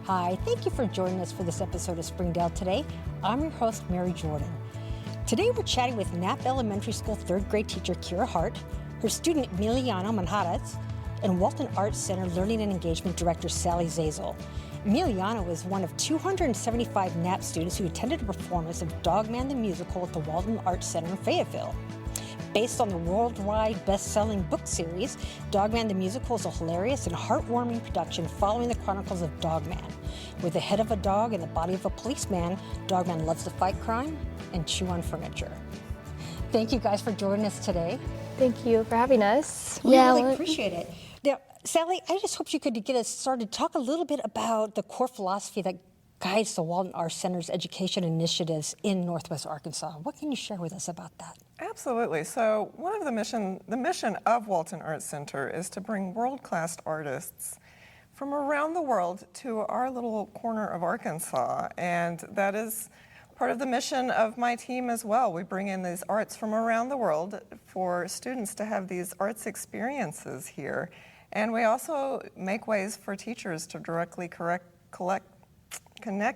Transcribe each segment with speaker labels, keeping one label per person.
Speaker 1: Hi, thank you for joining us for this episode of Springdale Today. I'm your host, Mary Jordan. Today we're chatting with Knapp Elementary School third grade teacher Kira Hart, her student Emiliano Manjarrez, and Walton Arts Center Learning and Engagement Director Sallie Zazal. Emiliano is one of 275 Knapp students who attended a performance of Dogman the Musical at the Walton Arts Center in Fayetteville. Based on the worldwide best-selling book series, Dogman the Musical is a hilarious and heartwarming production following the chronicles of Dogman. With the head of a dog and the body of a policeman, Dogman loves to fight crime and chew on furniture. Thank you guys for joining us today.
Speaker 2: Thank you for having us.
Speaker 1: We really appreciate it. Now, Sallie, I just hope you could get us started. Talk a little bit about the core philosophy that guides the Walton Arts Center's education initiatives in Northwest Arkansas. What can you share with us about that?
Speaker 3: Absolutely. So one of the mission of Walton Arts Center is to bring world-class artists from around the world to our little corner of Arkansas, and that is part of the mission of my team as well. We bring in these arts from around the world for students to have these arts experiences here, and we also make ways for teachers to directly connect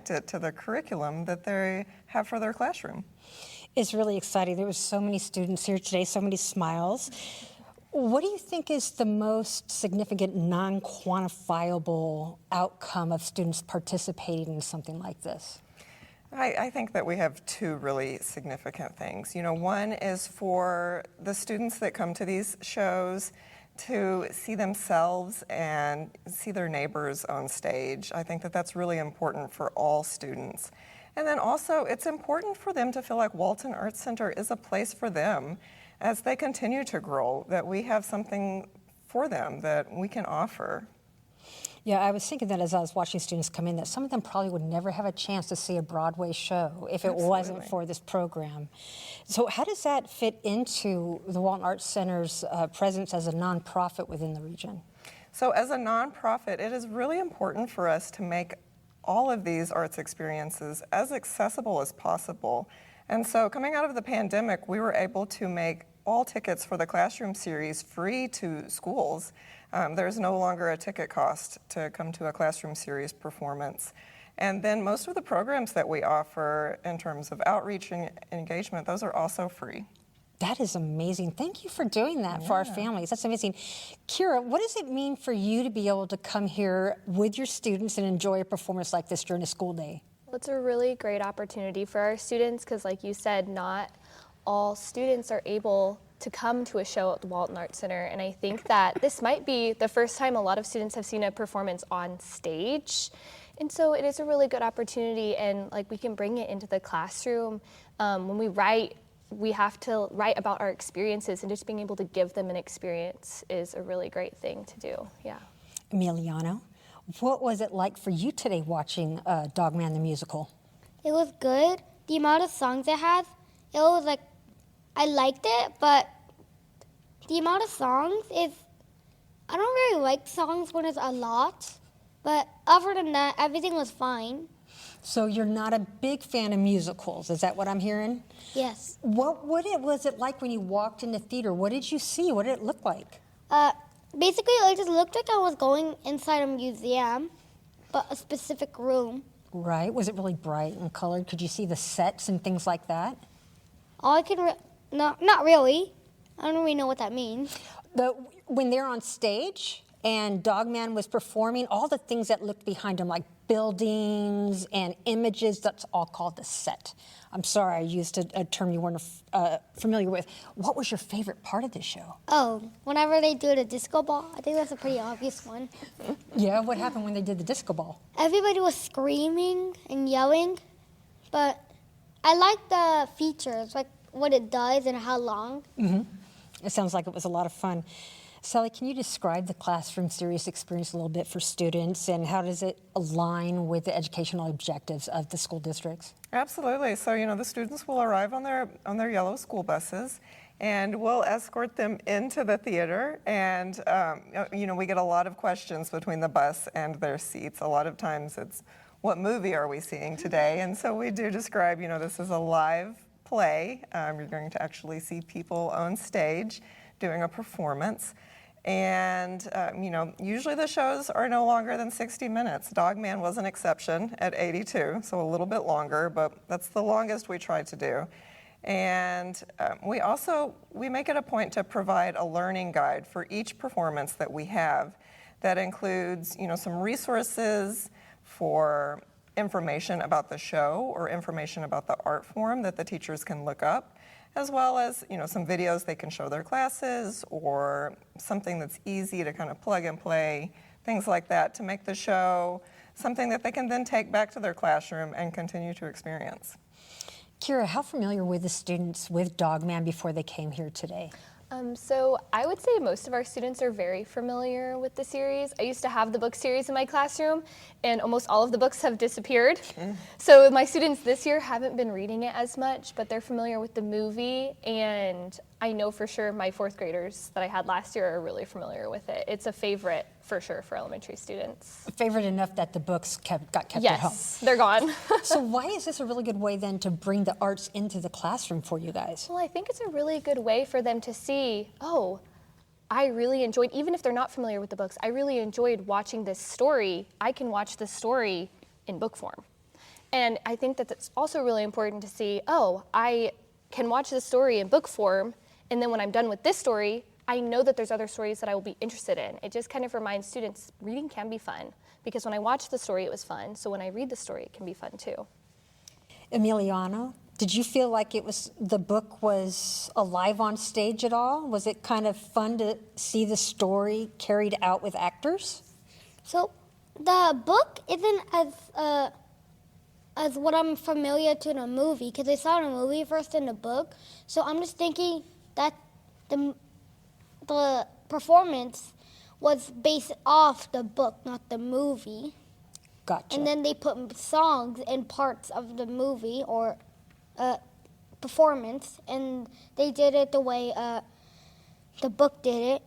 Speaker 3: it to the curriculum that they have for their classroom.
Speaker 1: It's really exciting. There were so many students here today, so many smiles. What do you think is the most significant non-quantifiable outcome of students participating in something like this?
Speaker 3: I think that we have two really significant things. You know, one is for the students that come to these shows to see themselves and see their neighbors on stage. I think that that's really important for all students. And then also, it's important for them to feel like Walton Arts Center is a place for them as they continue to grow, that we have something for them that we can offer.
Speaker 1: Yeah, I was thinking that as I was watching students come in, that some of them probably would never have a chance to see a Broadway show if it wasn't for this program. So how does that fit into the Walton Arts Center's presence as a nonprofit within the region?
Speaker 3: So as a nonprofit, it is really important for us to make all of these arts experiences as accessible as possible. And so coming out of the pandemic, we were able to make all tickets for the classroom series free to schools. There's no longer a ticket cost to come to a classroom series performance. And then most of the programs that we offer in terms of outreach and engagement, those are also free.
Speaker 1: That is amazing. Thank you for doing that for our families. That's amazing. Kira, what does it mean for you to be able to come here with your students and enjoy a performance like this during a school day?
Speaker 2: Well, it's a really great opportunity for our students because, like you said, not all students are able to come to a show at the Walton Arts Center, and I think that this might be the first time a lot of students have seen a performance on stage, and so it is a really good opportunity, and like we can bring it into the classroom. When we write, we have to write about our experiences, and just being able to give them an experience is a really great thing to do. Yeah.
Speaker 1: Emiliano, what was it like for you today watching Dogman the Musical?
Speaker 4: It was good. The amount of songs it has, it was like, I liked it, but the amount of songs is, I don't really like songs when it's a lot, but other than that, everything was fine.
Speaker 1: So you're not a big fan of musicals, is that what I'm hearing?
Speaker 4: Yes.
Speaker 1: What was it like when you walked in the theater? What did you see? What did it look like?
Speaker 4: Basically, it just looked like I was going inside a museum, but a specific room.
Speaker 1: Right. Was it really bright and colored? Could you see the sets and things like that?
Speaker 4: All I can, no, not really. I don't really know what that means.
Speaker 1: When they're on stage and Dogman was performing, all the things that looked behind him, like buildings and images, that's all called the set. I'm sorry, I used a term you weren't familiar with. What was your favorite part of this show?
Speaker 4: Oh, whenever they do the disco ball, I think that's a pretty obvious one.
Speaker 1: Yeah, what happened when they did the disco ball?
Speaker 4: Everybody was screaming and yelling, but I like the features, like what it does and how long.
Speaker 1: Mm-hmm. It sounds like it was a lot of fun. Sallie, can you describe the classroom series experience a little bit for students, and how does it align with the educational objectives of the school districts?
Speaker 3: Absolutely. So, you know, the students will arrive on their yellow school buses, and we'll escort them into the theater. And, you know, we get a lot of questions between the bus and their seats. A lot of times it's, what movie are we seeing today? And so we do describe, you know, this is a live play. You're going to actually see people on stage doing a performance. And, usually the shows are no longer than 60 minutes. Dog Man was an exception at 82, so a little bit longer, but that's the longest we try to do. And we make it a point to provide a learning guide for each performance that we have that includes, some resources for information about the show or information about the art form that the teachers can look up, as well as, some videos they can show their classes or something that's easy to kind of plug and play, things like that to make the show something that they can then take back to their classroom and continue to experience.
Speaker 1: Kira, how familiar were the students with Dog Man before they came here today?
Speaker 2: So I would say most of our students are very familiar with the series. I used to have the book series in my classroom, and almost all of the books have disappeared. So my students this year haven't been reading it as much, but they're familiar with the movie, and I know for sure my fourth graders that I had last year are really familiar with it. It's a favorite for sure for elementary students.
Speaker 1: A favorite enough that the books got kept at home.
Speaker 2: Yes, they're gone.
Speaker 1: So why is this a really good way then to bring the arts into the classroom for you guys?
Speaker 2: Well, I think it's a really good way for them to see, oh, I really enjoyed, even if they're not familiar with the books, I really enjoyed watching this story. I can watch this story in book form. And I think that it's also really important to see, oh, I can watch this story in book form, and then when I'm done with this story, I know that there's other stories that I will be interested in. It just kind of reminds students reading can be fun, because when I watched the story, it was fun. So when I read the story, it can be fun too.
Speaker 1: Emiliano, did you feel like the book was alive on stage at all? Was it kind of fun to see the story carried out with actors?
Speaker 4: So the book isn't as what I'm familiar to in a movie, because I saw it in a movie first in the book. So I'm just thinking that the performance was based off the book, not the movie.
Speaker 1: Gotcha.
Speaker 4: And then they put songs in parts of the movie or performance, and they did it the way the book did it.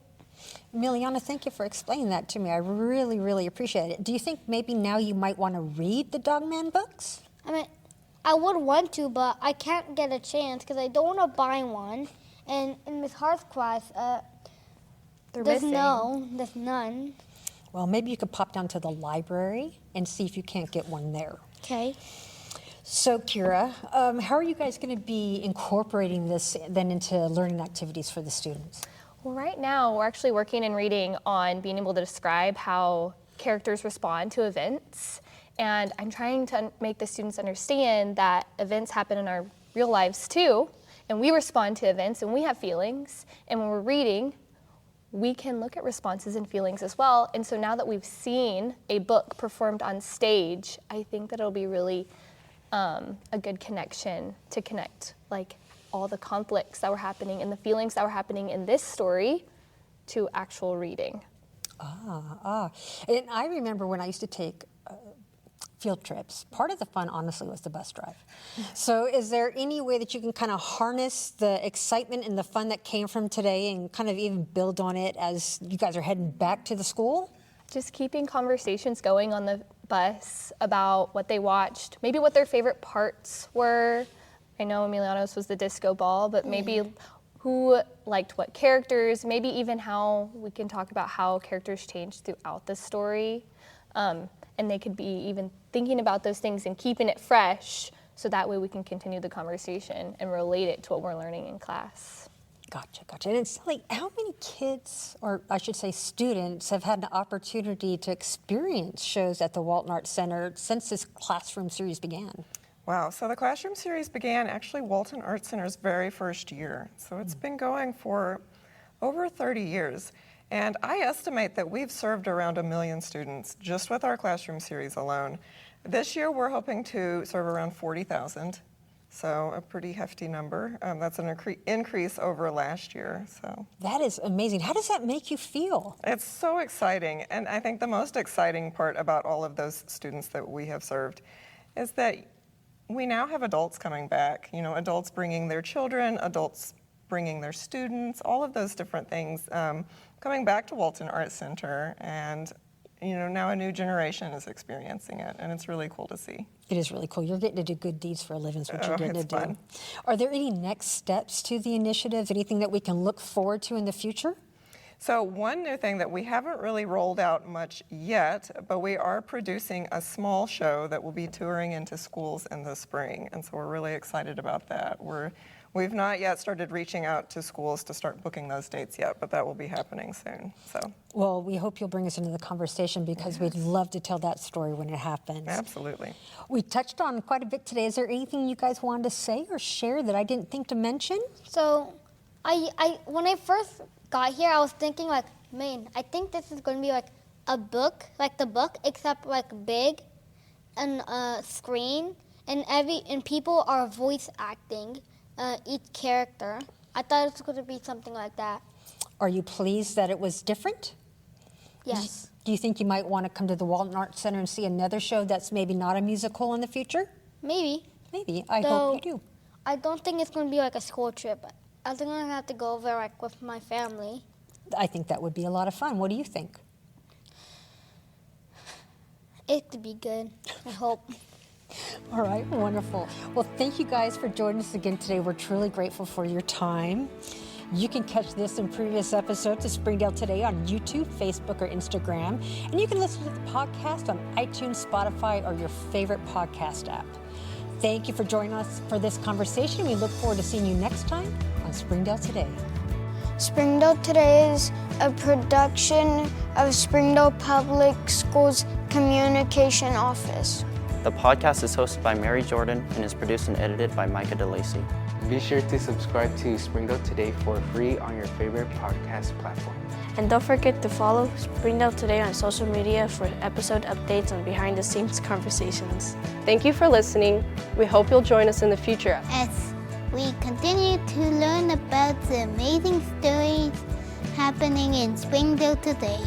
Speaker 1: Emiliano, thank you for explaining that to me. I really, really appreciate it. Do you think maybe now you might want to read the Dog Man books?
Speaker 4: I mean, I would want to, but I can't get a chance because I don't want to buy one. And in Ms. Hart's class, there's none.
Speaker 1: Well, maybe you could pop down to the library and see if you can't get one there.
Speaker 4: Okay.
Speaker 1: So, Kira, how are you guys going to be incorporating this then into learning activities for the students?
Speaker 2: Well, right now, we're actually working and reading on being able to describe how characters respond to events. And I'm trying to make the students understand that events happen in our real lives too, and we respond to events and we have feelings. And when we're reading, we can look at responses and feelings as well. And so now that we've seen a book performed on stage, I think that it'll be really a good connection to connect like all the conflicts that were happening and the feelings that were happening in this story to actual reading.
Speaker 1: And I remember when I used to take field trips, part of the fun, honestly, was the bus drive. So is there any way that you can kind of harness the excitement and the fun that came from today and kind of even build on it as you guys are heading back to the school?
Speaker 2: Just keeping conversations going on the bus about what they watched, maybe what their favorite parts were. I know Emiliano's was the disco ball, but maybe who liked what characters, maybe even how we can talk about how characters changed throughout the story. And they could be even thinking about those things and keeping it fresh so that way we can continue the conversation and relate it to what we're learning in class.
Speaker 1: Gotcha. And Sallie, how many kids, or I should say students, have had an opportunity to experience shows at the Walton Arts Center since this classroom series began?
Speaker 3: Wow, so the classroom series began actually Walton Arts Center's very first year. So it's been going for over 30 years. And I estimate that we've served around 1 million students just with our classroom series alone. This year we're hoping to serve around 40,000, so a pretty hefty number. That's an increase over last year. So
Speaker 1: that is amazing. How does that make you feel?
Speaker 3: It's so exciting, and I think the most exciting part about all of those students that we have served is that we now have adults coming back, adults bringing their children, adults bringing their students, all of those different things coming back to Walton Arts Center, and now a new generation is experiencing it, and it's really cool to see.
Speaker 1: It is really cool. You're getting to do good deeds for a living, is what you're getting to do.
Speaker 3: Fun.
Speaker 1: Are there any next steps to the initiative? Anything that we can look forward to in the future?
Speaker 3: So one new thing that we haven't really rolled out much yet, but we are producing a small show that will be touring into schools in the spring, and so we're really excited about that. We've not yet started reaching out to schools to start booking those dates yet, but that will be happening soon. So.
Speaker 1: Well, we hope you'll bring us into the conversation because we'd love to tell that story when it happens.
Speaker 3: Absolutely.
Speaker 1: We touched on quite a bit today. Is there anything you guys wanted to say or share that I didn't think to mention?
Speaker 4: So, I when I first got here, I was thinking like, man, I think this is going to be like a book, like the book, except like big and screen, and people are voice acting each character. I thought it was going to be something like that.
Speaker 1: Are you pleased that it was different?
Speaker 4: Yes.
Speaker 1: Do you think you might want to come to the Walton Arts Center and see another show that's maybe not a musical in the future?
Speaker 4: Maybe.
Speaker 1: Maybe. I hope you do.
Speaker 4: I don't think it's going to be like a school trip. I think I'm going to have to go over like with my family.
Speaker 1: I think that would be a lot of fun. What do you think?
Speaker 4: It could be good, I hope.
Speaker 1: All right, wonderful. Well, thank you guys for joining us again today. We're truly grateful for your time. You can catch this and previous episodes of Springdale Today on YouTube, Facebook, or Instagram. And you can listen to the podcast on iTunes, Spotify, or your favorite podcast app. Thank you for joining us for this conversation. We look forward to seeing you next time on Springdale Today.
Speaker 5: Springdale Today is a production of Springdale Public Schools Communication Office.
Speaker 6: The podcast is hosted by Mary Jordan and is produced and edited by Micah DeLacy.
Speaker 7: Be sure to subscribe to Springdale Today for free on your favorite podcast platform.
Speaker 8: And don't forget to follow Springdale Today on social media for episode updates and behind-the-scenes conversations.
Speaker 9: Thank you for listening. We hope you'll join us in the future
Speaker 10: as we continue to learn about the amazing stories happening in Springdale today.